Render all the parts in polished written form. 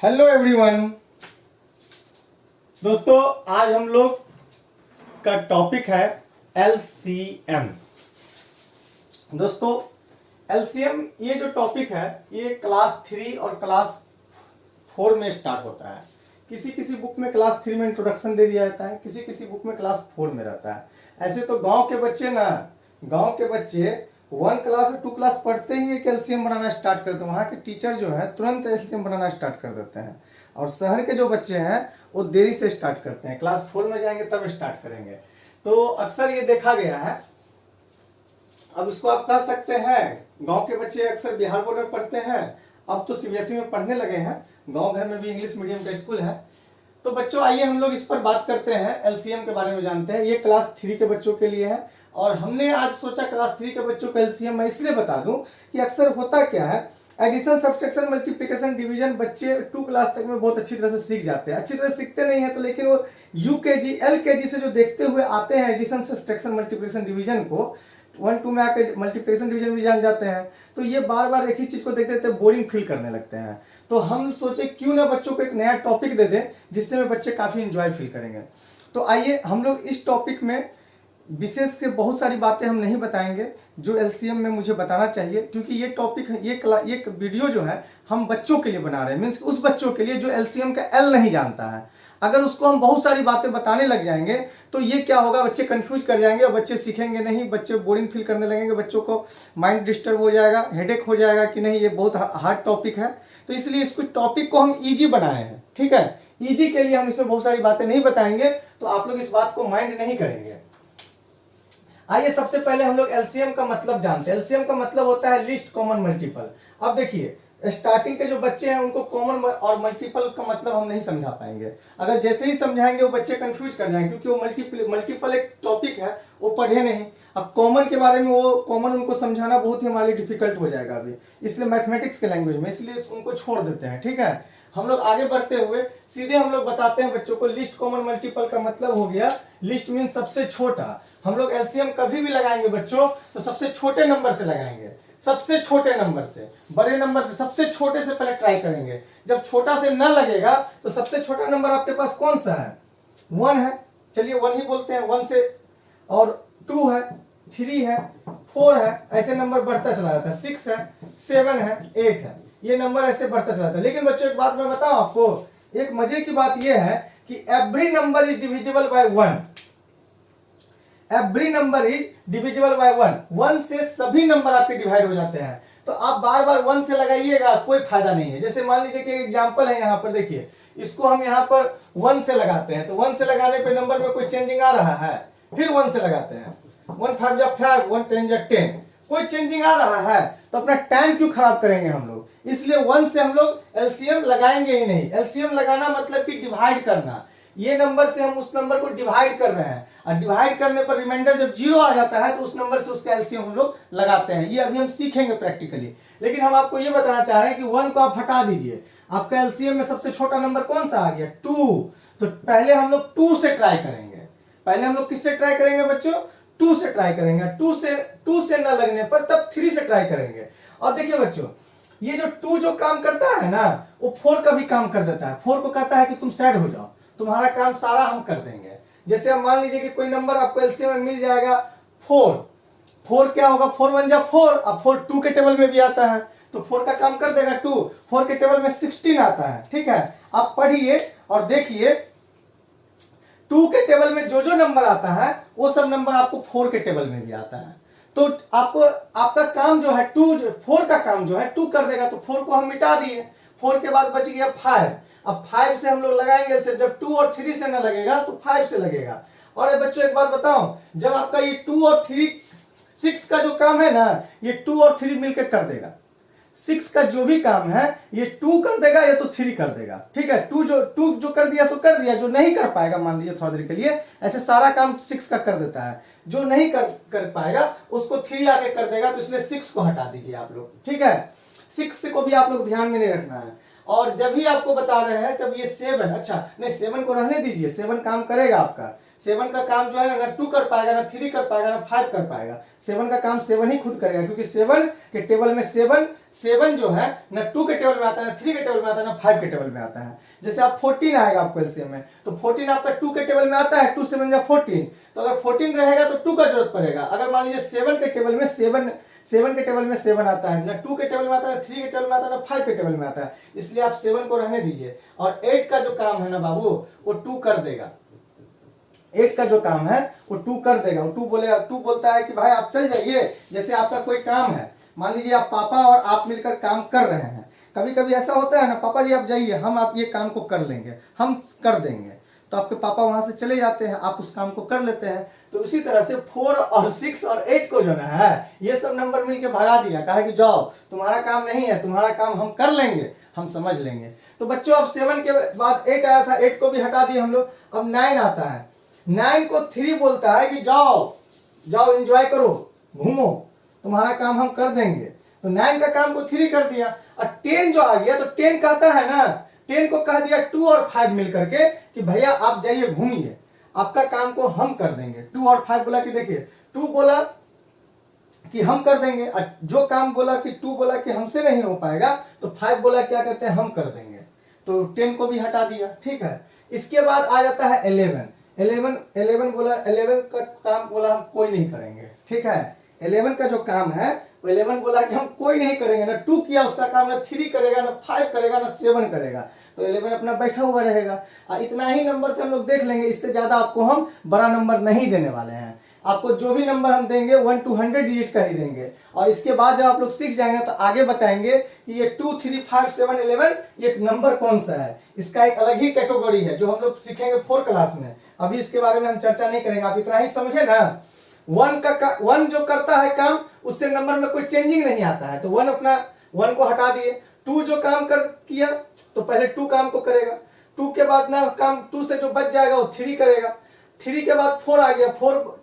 Hello everyone. दोस्तों आज हम लोग का टॉपिक है एलसीएम। दोस्तों एलसीएम ये जो टॉपिक है ये क्लास 3 और क्लास 4 में स्टार्ट होता है। किसी किसी बुक में क्लास 3 में इंट्रोडक्शन दे दिया जाता है, किसी किसी बुक में क्लास 4 में रहता है। ऐसे तो गांव के बच्चे 1 क्लास और 2 क्लास पढ़ते ही एक एलसीएम बनाना स्टार्ट करते हैं। वहाँ के टीचर जो है तुरंत एलसीएम बनाना स्टार्ट कर देते हैं। और शहर के जो बच्चे हैं वो देरी से स्टार्ट करते हैं, क्लास 4 में जाएंगे तब स्टार्ट करेंगे। तो अक्सर ये देखा गया है। अब इसको आप कह सकते हैं गांव के बच्चे अक्सर बिहार बोर्ड में पढ़ते हैं, अब तो सीबीएसई में पढ़ने लगे हैं। गांव घर में भी इंग्लिश मीडियम का स्कूल है। तो बच्चों आइए हम लोग इस पर बात करते हैं, एलसीएम के बारे में जानते हैं। ये क्लास 3 के बच्चों के लिए है और हमने आज सोचा क्लास 3 के बच्चों को एलसीएम मैं इसलिए बता दूं कि अक्सर होता क्या है, एडिशन सब्ट्रैक्शन मल्टीप्लिकेशन डिवीजन बच्चे 2 क्लास तक में बहुत अच्छी तरह से सीख जाते हैं। अच्छी तरह सीखते नहीं है तो लेकिन वो यूकेजी एलकेजी से जो देखते हुए आते हैं एडिशन सब्ट्रैक्शन मल्टीप्लिकेशन डिवीजन को 1-2 में आकर मल्टीप्लिकेशन डिवीजन भी जान जाते हैं। तो ये बार बार एक ही चीज को देखते देखते बोरिंग फील करने लगते हैं। तो हम सोचे क्यों ना बच्चों को एक नया टॉपिक दे दें जिससे में बच्चे काफी इंजॉय फील करेंगे। तो आइए हम लोग इस टॉपिक में विशेष के बहुत सारी बातें हम नहीं बताएंगे जो एलसीएम में मुझे बताना चाहिए, क्योंकि ये टॉपिक ये वीडियो जो है हम बच्चों के लिए बना रहे हैं। मीन्स उस बच्चों के लिए जो एलसीएम का एल नहीं जानता है। अगर उसको हम बहुत सारी बातें बताने लग जाएंगे तो ये क्या होगा, बच्चे कंफ्यूज कर जाएंगे और बच्चे सीखेंगे नहीं, बच्चे बोरिंग फील करने लगेंगे, बच्चों को माइंड डिस्टर्ब हो जाएगा, हेडेक हो जाएगा कि नहीं ये बहुत हार्ड टॉपिक है। तो इसलिए इसको टॉपिक को हम ईजी बनाए हैं। ठीक है, ईजी के लिए हम इसमें बहुत सारी बातें नहीं बताएंगे, तो आप लोग इस बात को माइंड नहीं करेंगे। आइए सबसे पहले हम लोग एलसीएम का मतलब जानते हैं। एलसीएम का मतलब होता है लीस्ट कॉमन मल्टीपल। अब देखिए स्टार्टिंग के जो बच्चे हैं उनको कॉमन और मल्टीपल का मतलब हम नहीं समझा पाएंगे। अगर जैसे ही समझाएंगे वो बच्चे कंफ्यूज कर जाएंगे, क्योंकि वो मल्टीपल एक टॉपिक है, वो पढ़े नहीं। अब कॉमन के बारे में वो कॉमन उनको समझाना बहुत ही हमारे लिए डिफिकल्ट हो जाएगा अभी, इसलिए मैथमेटिक्स के लैंग्वेज में, इसलिए उनको छोड़ देते हैं। ठीक है, हम लोग आगे बढ़ते हुए सीधे हम लोग बताते हैं बच्चों को लिस्ट कॉमन मल्टीपल का मतलब हो गया, लिस्ट मीन सबसे छोटा। हम लोग एलसीएम कभी भी लगाएंगे बच्चों तो सबसे छोटे नंबर से लगाएंगे, सबसे छोटे नंबर से, बड़े नंबर से सबसे छोटे से पहले ट्राई करेंगे। जब छोटा से न लगेगा तो सबसे छोटा नंबर आपके पास कौन सा है, 1 है, चलिए 1 ही बोलते हैं। 1 से और 2 है, 3 है, 4 है, ऐसे नंबर बढ़ता चला जाता है। 6 है, 7 है, 8 है, ये नंबर ऐसे बढ़ता चला जाता है। लेकिन बच्चों एक बात मैं बताऊं आपको, एक मजे की बात यह है कि every number is divisible by 1। Every number is divisible by 1। 1 से सभी नंबर आपके डिवाइड हो जाते हैं। तो आप बार बार 1 से लगाइएगा कोई फायदा नहीं है। जैसे मान लीजिए कि एग्जांपल है, यहाँ पर देखिए, इसको हम यहाँ पर 1 से लगाते हैं तो 1 से लगाने पे नंबर में कोई चेंजिंग आ रहा है, फिर 1 से लगाते हैं, 1 5 जा 5, 1 10 जा 10, कोई चेंजिंग आ रहा है तो अपना टाइम क्यों खराब करेंगे हम लोग। इसलिए 1 से हम लोग एलसीएम लगाएंगे ही नहीं। एलसीएम लगाना मतलब कि डिवाइड करना। ये नंबर से हम उस नंबर को डिवाइड कर रहे हैं और डिवाइड करने पर रिमाइंडर जब 0 आ जाता है तो उस नंबर से उसका एलसीएम हम लोग लगाते हैं। ये अभी हम सीखेंगे प्रैक्टिकली। लेकिन हम आपको ये बताना चाह रहे हैं कि 1 को आप हटा दीजिए, आपका एलसीएम में सबसे छोटा नंबर कौन सा आ गया, 2। तो पहले हम लोग 2 से ट्राई करेंगे। पहले हम लोग किससे ट्राई करेंगे बच्चों, 2 से ट्राई करेंगे। 2 से न लगने पर तब 3 से ट्राई करेंगे। और देखिए बच्चों, ये जो 2 जो काम करता है ना, वो 4 का भी काम कर देता है। 4 को कहता है कि तुम सैड हो जाओ, तुम्हारा काम सारा हम कर देंगे। जैसे हम मान लीजिए कि कोई नंबर आपको एलसीएम में मिल जाएगा 4। 4 क्या होगा, 4 1 जा 4। अब 4 2 के टेबल में भी आता है तो 4 का काम कर देगा 2। 4 के टेबल में 16 आता है। ठीक है, आप पढ़िए और देखिए 2 के टेबल में जो जो नंबर आता है वो सब नंबर आपको 4 के टेबल में भी आता है। तो आपको आपका काम जो है 4 का काम जो है 2 कर देगा। तो 4 को हम मिटा दिए, 4 के बाद बच गया 5। अब 5 से हम लोग लगाएंगे, सिर्फ जब 2 और 3 से ना लगेगा तो 5 से लगेगा। और बच्चों एक बात बताओ, जब आपका ये 2 और 3 6 का जो काम है ना, ये 2 और 3 मिलकर कर देगा। 6 का जो भी काम है ये 2 कर देगा या तो 3 कर देगा। ठीक है, 2 जो कर दिया सो कर दिया, जो नहीं कर पाएगा मान लीजिए थोड़ा देर के लिए, ऐसे सारा काम 6 का कर देता है। जो नहीं कर पाएगा उसको 3 आके कर देगा। तो इसलिए 6 को हटा दीजिए आप लोग। ठीक है, 6 को भी आप लोग ध्यान में नहीं रखना है। और जब भी आपको बता रहे हैं जब ये 7, अच्छा नहीं 7 को रहने दीजिए, 7 काम करेगा आपका। 7 का काम जो है ना 2 कर पाएगा, ना 3 कर पाएगा, ना 5 कर पाएगा। 7 का काम 7 ही खुद करेगा, क्योंकि 7 के टेबल में 7 जो है ना 2 के टेबल में आता है, ना 3 के टेबल में आता है, ना 5 के टेबल में आता है। जैसे आप 14 आएगा आपको एलसीएम में, तो 14 आपका 2 के टेबल में आता है, 2 से बन जाए 14। तो अगर 14 रहेगा तो 2 का जरूरत पड़ेगा। अगर मान लीजिए 7 के टेबल में 7 आता है, ना 2 के टेबल में आता है, ना 3 के टेबल में आता है, ना 5 के टेबल में आता है, इसलिए आप 7 को रहने दीजिए। और 8 का जो काम है ना बाबू वो 2 कर देगा। 8 का जो काम है वो 2 कर देगा। वो 2 बोलता है कि भाई आप चल जाइए। जैसे आपका कोई काम है, मान लीजिए आप पापा और आप मिलकर काम कर रहे हैं, कभी कभी ऐसा होता है ना, पापा जी आप जाइए, हम आप ये काम को कर लेंगे, हम कर देंगे, तो आपके पापा वहां से चले जाते हैं, आप उस काम को कर लेते हैं। तो उसी तरह से 4 और 6 और 8 को जो है ये सब नंबर मिलके भगा दिया, कहा कि जाओ तुम्हारा काम नहीं है, तुम्हारा काम हम कर लेंगे, हम समझ लेंगे। तो बच्चों अब 7 के बाद 8 आया था, 8 को भी हटा दिए हम लोग। अब 9 आता है, 9 को 3 बोलता है कि जाओ जाओ एंजॉय करो, घूमो, तुम्हारा काम हम कर देंगे। तो 9 का काम को 3 कर दिया। और 10 जो आ गया तो 10 कहता है ना, 10 को कह दिया 2 और 5 मिल करके कि भैया आप जाइए घूमिए, आपका काम को हम कर देंगे। 2 और 5 बोला कि देखिए 2 बोला कि हम कर देंगे, और जो काम बोला कि 2 बोला कि हमसे नहीं हो पाएगा, तो 5 बोला क्या कहते हैं हम कर देंगे। तो 10 को भी हटा दिया, ठीक है। इसके बाद आ जाता है 11 बोला, 11 का काम बोला हम कोई नहीं करेंगे, ठीक है। 11 का जो काम है 11 बोला कि हम कोई नहीं करेंगे, ना 2 किया उसका काम, ना 3 करेगा, ना 5 करेगा, ना 7 करेगा। तो 11 अपना बैठा हुआ रहेगा। इतना ही नंबर से हम लोग देख लेंगे, इससे ज्यादा आपको हम बड़ा नंबर नहीं देने वाले हैं। आपको जो भी नंबर हम देंगे 1 to 100 डिजिट का ही देंगे। और इसके बाद जब आप लोग सीख जाएंगे तो आगे बताएंगे कि ये 2, 3, 5, 7, 11 ये नंबर कौन सा है। इसका एक अलग ही कैटेगरी है जो हम लोग सीखेंगे 4 क्लास में। अभी इसके बारे में हम चर्चा नहीं करेंगे, आप इतना ही समझे ना। 1 जो करता है काम उससे नंबर में कोई चेंजिंग नहीं आता है, तो 1 को हटा दिए। 2 जो काम किया तो पहले 2 काम को करेगा, 2 के बाद ना काम 2 से जो बच जाएगा वो 3 करेगा। 3 के बाद 4 आ गया,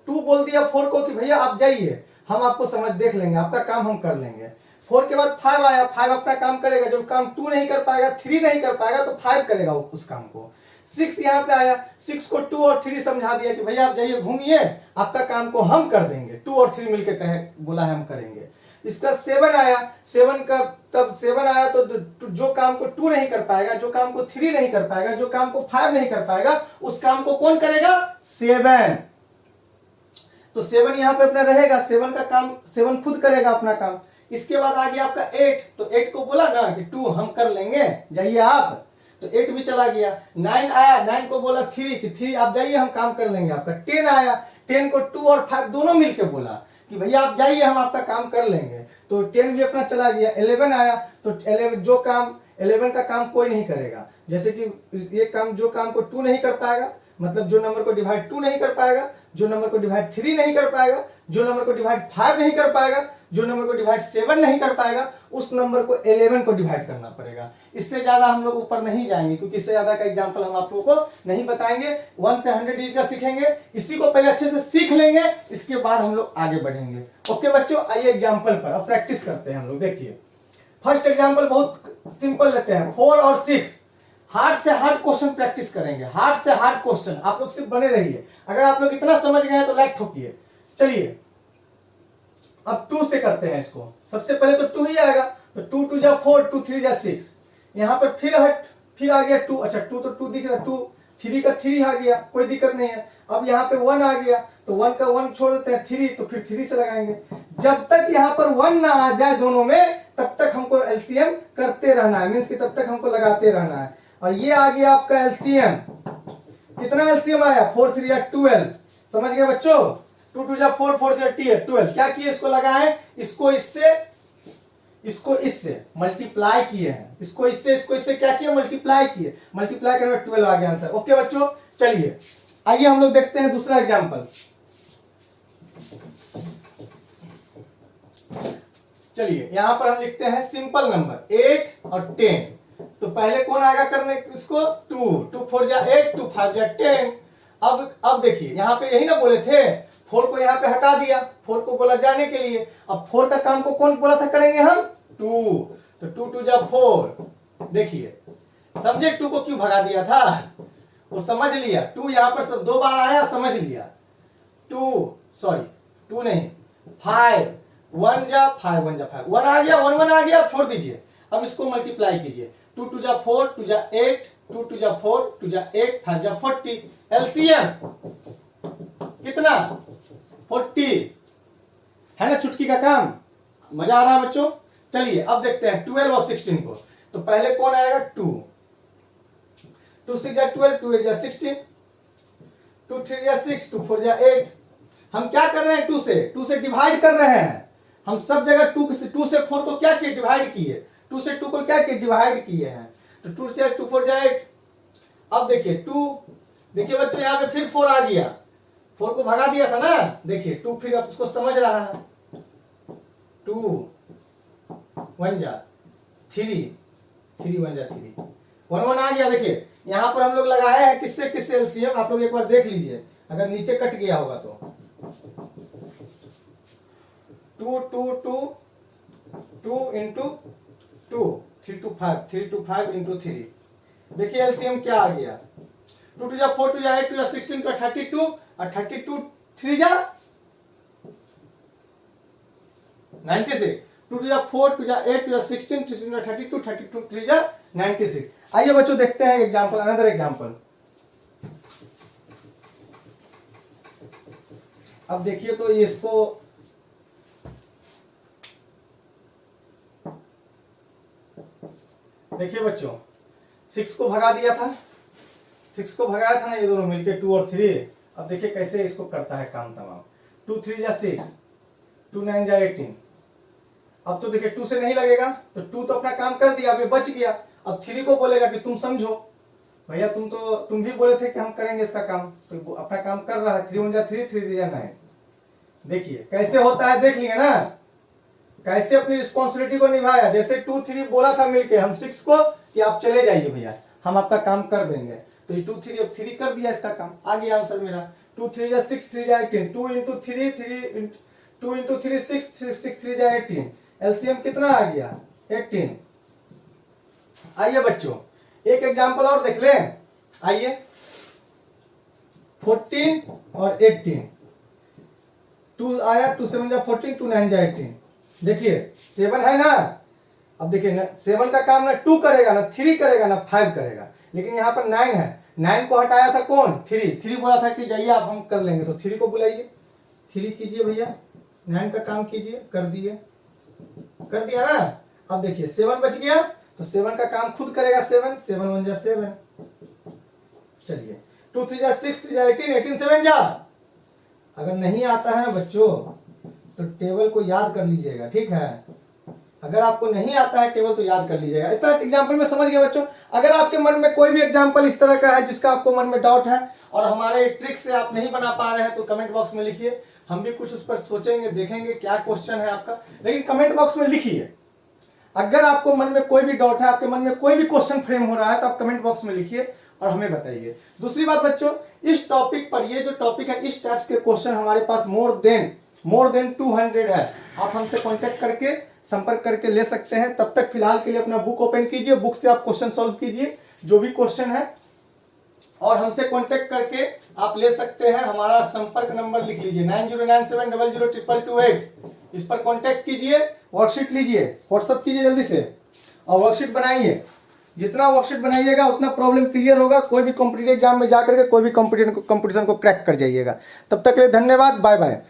2 बोल दिया 4 को कि भैया आप जाइए, हम आपको समझ देख लेंगे, आपका काम हम कर लेंगे। 4 के बाद 5 आया, 5 अपना काम करेगा, जो काम 2 नहीं कर पाएगा, 3 नहीं कर पाएगा, तो 5 करेगा उस काम को। 6 यहाँ पे आया, 6 को 2 और 3 समझा दिया कि भैया आप जाइए घूमिए, आपका काम को हम कर देंगे। 2 और 3 मिलकर कहे बोला है हम करेंगे। इसका 7 आया, 7 का तब 7 आया तो जो काम को 2 नहीं कर पाएगा, जो काम को 3 नहीं कर पाएगा, जो काम को 5 नहीं कर पाएगा, उस काम को कौन करेगा? 7। तो 7 यहाँ पे अपना रहेगा, 7 का काम 7 खुद करेगा अपना काम। इसके बाद आ गया आपका 8, तो 8 को बोला ना कि 2 हम कर लेंगे, जाइए आप, तो 8 भी चला गया। 9 आया, 9 को बोला 3 कि 3 आप जाइए हम काम कर लेंगे आपका। 10 आया, 10 को 2 और 5 दोनों मिलके बोला कि भैया आप जाइए हम आपका काम कर लेंगे, तो 10 भी अपना चला गया। 11 आया, तो 11 का काम कोई नहीं करेगा। जैसे कि ये काम, जो काम को 2 नहीं कर पाएगा, मतलब जो नंबर को डिवाइड 2 नहीं कर पाएगा, जो नंबर को डिवाइड 3 नहीं कर पाएगा, जो नंबर को डिवाइड 5 नहीं कर पाएगा, जो नंबर को डिवाइड 7 नहीं कर पाएगा, उस नंबर को 11 को डिवाइड करना पड़ेगा। इससे ज्यादा हम लोग ऊपर नहीं जाएंगे, क्योंकि इससे ज्यादा का एग्जांपल हम आप लोगों को नहीं बताएंगे। 1 से 100 डिजिट का सीखेंगे, इसी को पहले अच्छे से सीख लेंगे, इसके बाद हम लोग आगे बढ़ेंगे। ओके बच्चों, आइए एग्जाम्पल पर अब प्रैक्टिस करते हैं हम लोग। देखिए फर्स्ट एग्जाम्पल बहुत सिंपल लेते हैं, 4 और 6। हार्ड से हार्ड क्वेश्चन प्रैक्टिस करेंगे, हार्ड से हार्ड क्वेश्चन। आप लोग सिर्फ बने रहिए, अगर आप लोग इतना समझ गए तो लाइक ठोकिए। चलिए अब 2 से करते हैं इसको। सबसे पहले तो 2 ही आएगा, तो 2 2 जा 4, 2 3 जा 6। यहाँ पर फिर आ गया 2, अच्छा 2 तो 2 दिख रहा, 2 3 का 3 आ गया, कोई दिक्कत नहीं है। अब यहाँ पे 1 आ गया, तो 1 का 1 छोड़ देते हैं, 3 तो फिर 3 से लगाएंगे। जब तक यहाँ पर 1 ना आ जाए दोनों में, तब तक हमको एलसीएम करते रहना है, मीन्स कि तब तक हमको लगाते रहना है। और ये आ गया आपका एलसीएम, कितना एलसीएम आया? 4 3 या 12। समझ गए बच्चों? 2 2 जा 4, 4 3 12। क्या किए? इसको लगाए, इसको इससे मल्टीप्लाई किए हैं, इसको इससे क्या किए? मल्टीप्लाई किए, मल्टीप्लाई करने में 12 आ गया आंसर। ओके बच्चों, चलिए आइए हम लोग देखते हैं दूसरा एग्जांपल। चलिए यहां पर हम लिखते हैं सिंपल नंबर 8 और 10। तो पहले कौन आएगा करने इसको? 2 2 4 जा 8, 2 5 जा 10। अब देखिए यहाँ पे यही ना बोले थे, 4 को यहाँ पे हटा दिया, 4 को बोला जाने के लिए। अब 4 का काम को कौन बोला था करेंगे हम? 2, तो 2 2 जा 4, देखिए समझे 2 को क्यों भगा दिया था, वो समझ लिया। 2 यहां पर सब 2 बार आया, समझ लिया। 2 नहीं 5, 1 जा 5 1 जा 5, 1 आ गया, 1 1 आ गया, छोड़ दीजिए। अब इसको मल्टीप्लाई कीजिए। 2 2 जा 4, 2 जा 8, 2 2 जा 4, 2 जा 8, 5 जा 40। एलसीएम कितना 40 है ना, चुटकी का काम। मजा आ रहा है बच्चों। चलिए अब देखते हैं 12 और 16 को। तो पहले कौन आएगा 2 6 जा 12, 2 8 जा 16, 2 3 जा 6, 2 4 जा 8। हम क्या कर रहे हैं 2 से डिवाइड कर रहे हैं। हम सब जगह 2 से 4 को क्या किए, डिवाइड किए। 2 से 2 को क्या किए, डिवाइड किए हैं। तो 2 से 2 4 जा 8। अब देखिए 2, देखिए बच्चों यहाँ पे फिर 4 आ गया, 4 को भगा दिया था ना। देखिए 2 फिर अब उसको समझ रहा है। 2 1 जा 3, 3 1 जा 3, 1 1 आ गया। देखिए यहां पर हम लोग लगाए हैं किससे किससे एलसीएम, आप लोग एक बार देख लीजिए अगर नीचे कट गया होगा तो। 2 2 2 2 इंटू 2, 3 2 5, 3 2 5 इंटू 3। देखिए एलसीएम क्या आ गया। 2 2 जा 4, 2 जा 8, 2 जा 16, 2 32 और 32 3 जा 96। 2 2 जा 4, 2 जा 8, 2 जा 16, 3 2 जा 32, 32 3 जा 96। आइए बच्चों देखते हैं एग्जांपल, अनदर एग्जांपल। अब देखिए तो इसको देखिए बच्चों 6 को भगा दिया था, 6 को भगाया था ना ये दोनों मिलके 2 और 3। अब देखिए कैसे इसको करता है काम तमाम। 2 3 जा 6, 2 9 जा 18। अब तो देखिए 2 से नहीं लगेगा, तो 2 तो अपना काम कर दिया, अब ये बच गया। अब 3 को बोलेगा कि तुम समझो। भैया तुम भी बोले थे कि हम करेंगे इसका काम, तो वो अपना काम कर रहा है। 3 1 जा 3, 3 जा 9। देखिए कैसे होता है, देख लिए ना कैसे अपनी रिस्पॉन्सिबिलिटी को निभाया। जैसे 2 3 बोला था मिलके हम 6 को कि आप चले जाइए भैया, हम आपका काम कर देंगे। तो ये 2 3 अब 3 कर दिया इसका काम। आ गया आंसर मेरा। 2 3 जा 6, 3 जा 18, 2 इंटू 3, 2 इंटू 3 6, 6 3 जा 18। एलसीएम कितना आ गया 18। आइए बच्चों एक एग्जांपल और देख लें। आइए 14 और 18। 2 आया, 2 7 जा 14, 2 9 जा 18। देखिए 7 है ना। अब देखिए ना 7 का काम ना 2 करेगा, ना 3 करेगा, ना 5 करेगा, लेकिन यहाँ पर 9 है। 9 को हटाया था कौन, 3 बोला था कि जाइए आप हम कर लेंगे, तो 3 को बुलाइए। 3 कीजिए भैया, 9 का काम कीजिए, कर दिए, कर दिया ना। अब देखिए 7 बच गया, तो 7 का काम खुद करेगा। 7 7 1 जा 7। चलिए 2 3 जा 6, 3 जा 18, 18 7 जा। अगर नहीं आता है ना बच्चों तो टेबल को याद कर लीजिएगा, ठीक है। अगर आपको नहीं आता है टेबल तो याद कर लीजिएगा। इतना एग्जाम्पल में समझ गए बच्चों। अगर आपके मन में कोई भी एग्जाम्पल इस तरह का है जिसका आपको मन में डाउट है और हमारे ट्रिक से आप नहीं बना पा रहे हैं तो कमेंट बॉक्स में लिखिए, हम भी कुछ उस पर सोचेंगे, देखेंगे क्या क्वेश्चन है आपका। लेकिन कमेंट बॉक्स में लिखिए। अगर आपको मन में कोई भी डाउट है, आपके मन में कोई भी क्वेश्चन फ्रेम हो रहा है तो आप कमेंट बॉक्स में लिखिए और हमें बताइए। दूसरी बात बच्चों, इस टॉपिक पर, ये जो टॉपिक है इस टाइप्स के क्वेश्चन हमारे पास मोर देन 200 है। आप हमसे कांटेक्ट करके संपर्क करके ले सकते हैं। तब तक फिलहाल के लिए अपना बुक ओपन कीजिए, बुक से आप क्वेश्चन सॉल्व कीजिए जो भी क्वेश्चन है, और हमसे कांटेक्ट करके आप ले सकते हैं। हमारा संपर्क नंबर लिख लीजिए 9097000228। इस पर कांटेक्ट कीजिए, वर्कशीट लीजिए, व्हाट्सएप कीजिए जल्दी से और वर्कशीट बनाइए। जितना वर्कशीट बनाइएगा उतना प्रॉब्लम क्लियर होगा। कोई भी कॉम्पिटिटिव एग्जाम में जाकर के कोई भी कंपटीशन को क्रैक कर जाइएगा। तब तक के लिए धन्यवाद, बाय बाय।